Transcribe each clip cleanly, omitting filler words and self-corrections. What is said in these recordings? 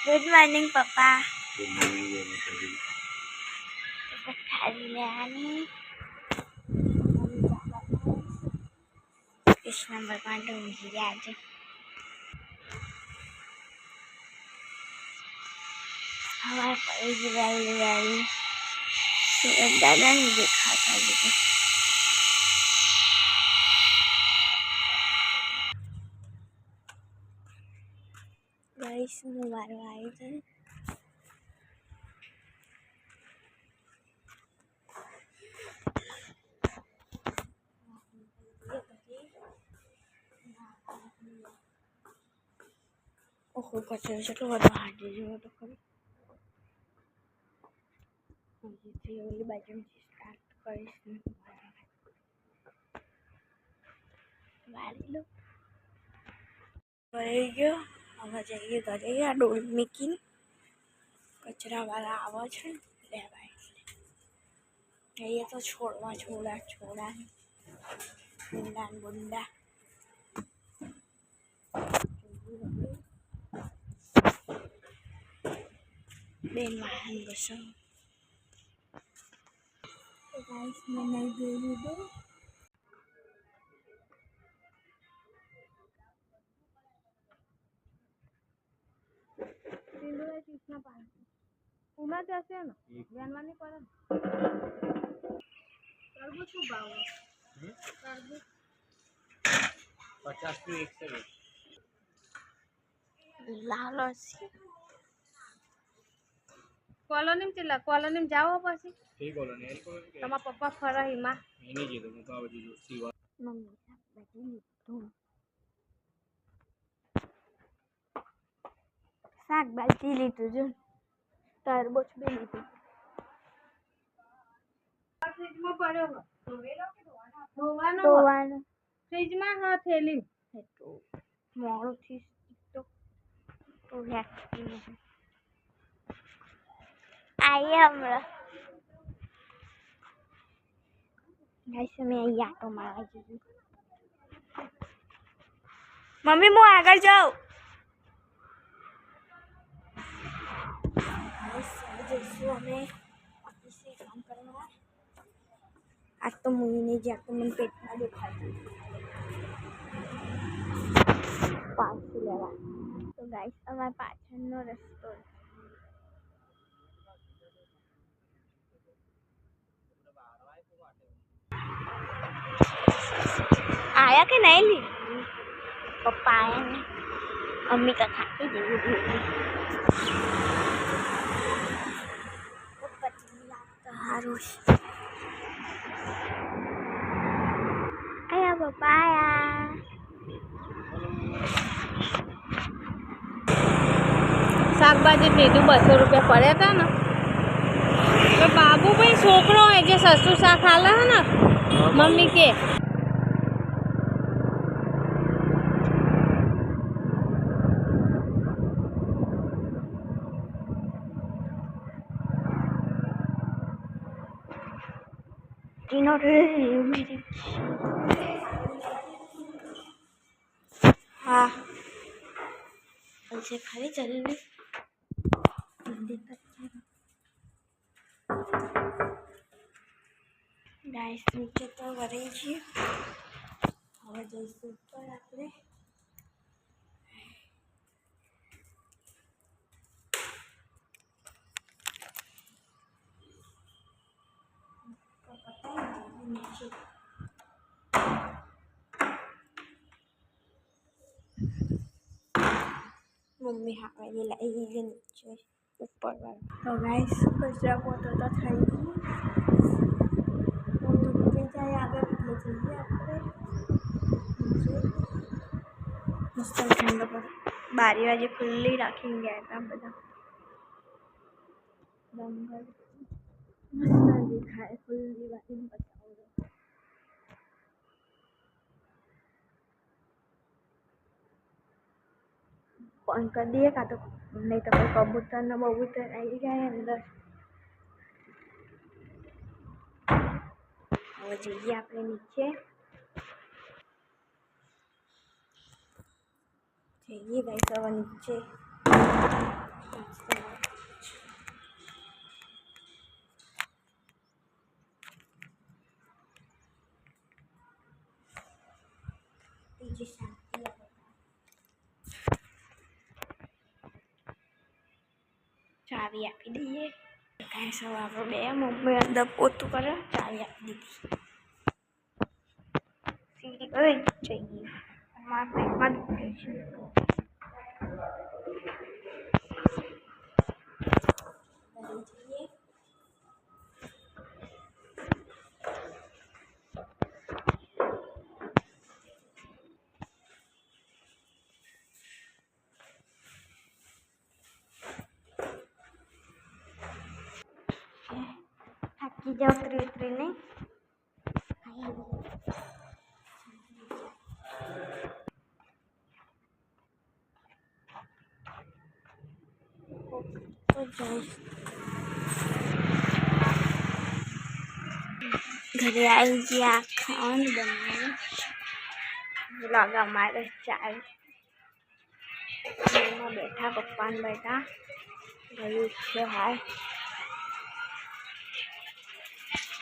Good morning पापा। Good morning Krishna भगवान ढूंढिए आज हमारे सूरज दादा ने देखा था मुझे। गाइस मुबारक आई थे। ओहो कचरे से तो बड़ा हाथ दीजिए तो कभी ये वाली बाजू में स्टार्ट कर इसमें वाली लो करेगा हम जाइए घरे आ डोल मेकिंग कचरा वाला आवा छे लेवाय ये तो छोड़वा छोड़ा छोड़ा बुंदा बुंदा बेन वाहन बसो तो गाइस मैं नहीं दे दो तिंदुरा कृष्णा पानी उमा जैसे ना जानवानी पड़ा तरबूज को बाव तरबूज 50 to 1 से लालची कॉलोनी में चला कॉलोनी में जाओ पासी ठीक कॉलोनी एल कॉलोनी तमा पप्पा फरा हिमा मैंने की तो मुका बजी जो सीवा मम्मी बैठी तो શાકભાજી લીધું જો તરબૂચ બી લીધું फ्रिज में પડ્યો ધોવાનો ધોવાનું फ्रिज में હા થેલી તો મોડું થી તો હેક્ટી નહીં આઈએ હમણાં ગાઈસ મેં અહીં આટો મારવા જઈએ મમ્મી હું આગળ જાઉં जैसे हमें ऑफिस से काम करना है आज तो मुझे नहीं जाकर मन पेट में दुखा पाँच लेवा तो गाइस हमारे पाछळનો રસ્તો आया कि नहीं ली पप्पा आया नहीं मम्मी का खा के जरूर harus ayo papaya શાકભાજી લીધું 200 રૂપિયા પડ્યા હતા ને તો બાબુ ભાઈ છોકરો હોય જે સસ્તું શાક ખાલે હે ને મમ્મી કે Dino मेरी हाँ ऐसे खाली चलने गाइस नीचे तो करे छी હવે જઈશું ઉપર આપણે मम्मी हमारी लाई है नीचे ऊपर वाला तो गाइस कचरा पोतो तो થઈ ગયું तो नीचे जाए आगे ले जाइए આપણે मस्त ठंडा पर बारी वाजी खुली રાખી ગયા હતા બધા जंगल मस्त दिखाए खुली बारी में बताओ फोन कर दिए का तो नहीं तो कोई कबूतर न बबूतर आई गए अंदर और जाइए अपने नीचे जाइए गाइस अब नीचे બીજી શાંતિ ચાવી આપી દઈએ કાંઈ સવાર બે મમ્મી અંદર પોતું કરે ચાવી આપી દીધી સીડી જઈએ મારા પેટમાં દુખે છે થાકી જાઓ ઉતરીને તો જઈશ ઘરે આવી ગયા ખાવાનું બનાવ્યું લાગા મારે ચાય બેઠા પપ્પાને બેઠા ગયું છે હાય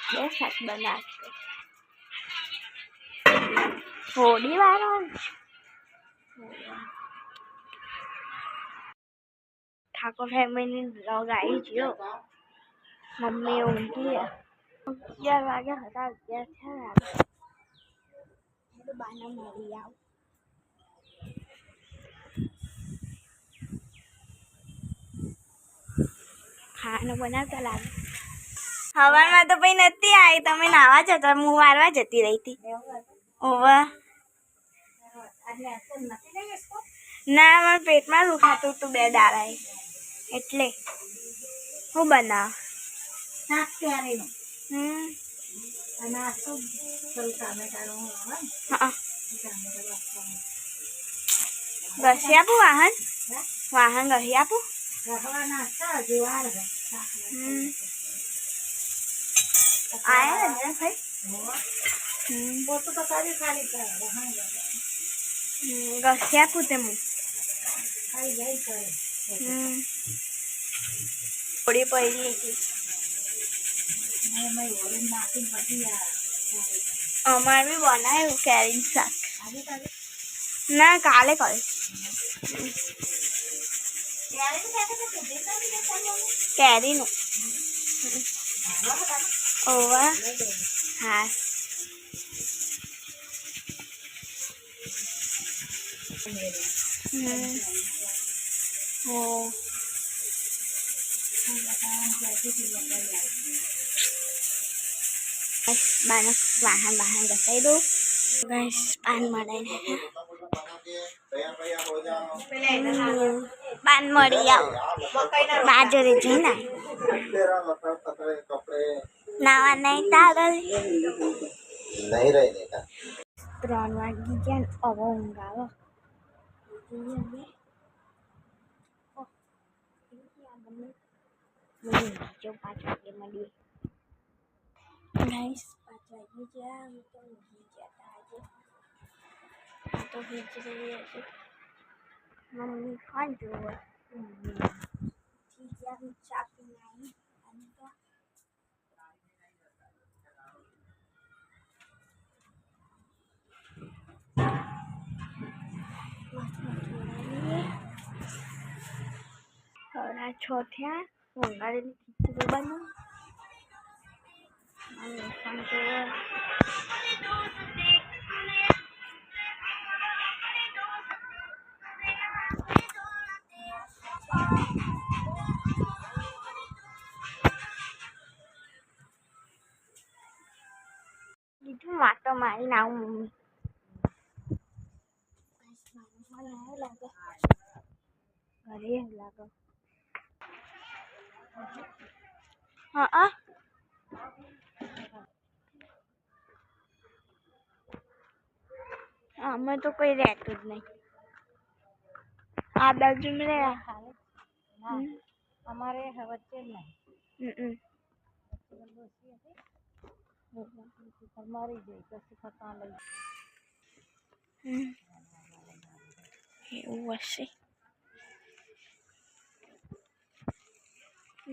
બે શાક બનાવશે થોડી વાર ઠાકોર ફેમિલી બ્લોગ આવી ગયો મમ્મી ઊંઘી 11 વાગ્યા હતા 11 થયા બાને મળી આવ ખાવાનું બનાવતા લાગે હવારમાં તો ભાઈ નથી આવી તમે નાવા જતા હું વારવા જતી રહી હતી ઓવા ના મારા પેટમાં દુખાતું હતું બે દાડા એટલે હું બનાવ શાક ક્યારેનું ઘસી આપું વાહન વાહન ઘસી આપું આયા ને ભાઈ ઘસી આપું તે હું થોડી પડી હતી અમારે બી બનાવ્યું કેરીનું શાક ના કાલે કરીશ કેરીનું ઓવા હા ઓ બાને વાહન ઘસાઈ દઉં બસ પાન મળે પાન મળી આવો બાજરે જઈને નાવા નહીં તાગલ 3 વાગી ગયા ને હવે ઊંઘ આવે 5 વાગે મળીએ ગાઈસ 5 વાગી ગયા હું તો ઊંઘી ગયા આજે તો હિજરી હતી મમ્મી ખાન જોવે ઠીક છે ચા પીને આવી અને તો થોડા છો થયા ઊંઘાડેલી ખીચડી બની અને પણ જોવે માટો મારીને આવું મમ્મી લાગે ઘરે લાગે હા અમે તો કોઈ રહેતું જ નહીં આ બાજુ અમારે વચ્ચે જ નહીં મરી જાય પછી ખતા લઈ એવું હશે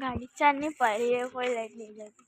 ગાડી ચાલની પડી એ કોઈ લઈ નહીં જતું.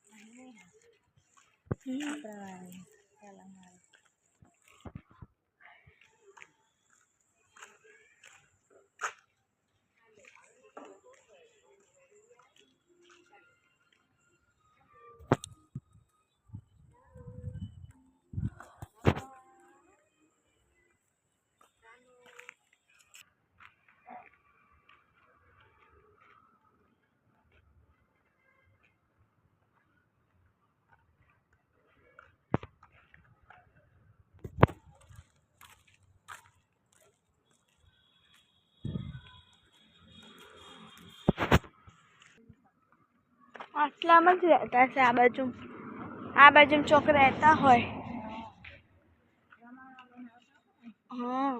આટલામાં જ રહેતા છે આ બાજુ ચોક રહેતા હોય. હા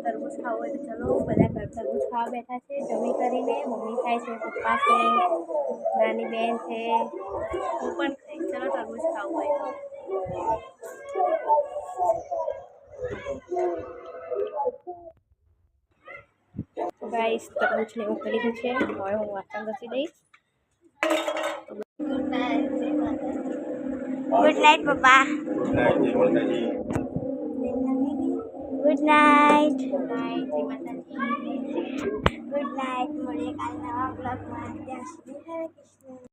તરબૂચ ખાવું હોય તો ચલો બધા ઘર તરબૂચ ખાવા બેઠા છે. જમી કરીને મમ્મી ખાય છે, પપ્પા છે, નાની બેન છે, હું પણ ખાઈ. ચલો તરબૂચ ખાવું હોય તો ગાઈસ તરબૂચને એવું કરી દીધું છે. હવે હું વાસણ ઘસી દઈશ. ગુડ નાઇટ પપ્પા. Good night. Good night. મળીએ કાલે નવા બ્લોગમાં. ત્યાં સુધી હરે કૃષ્ણ.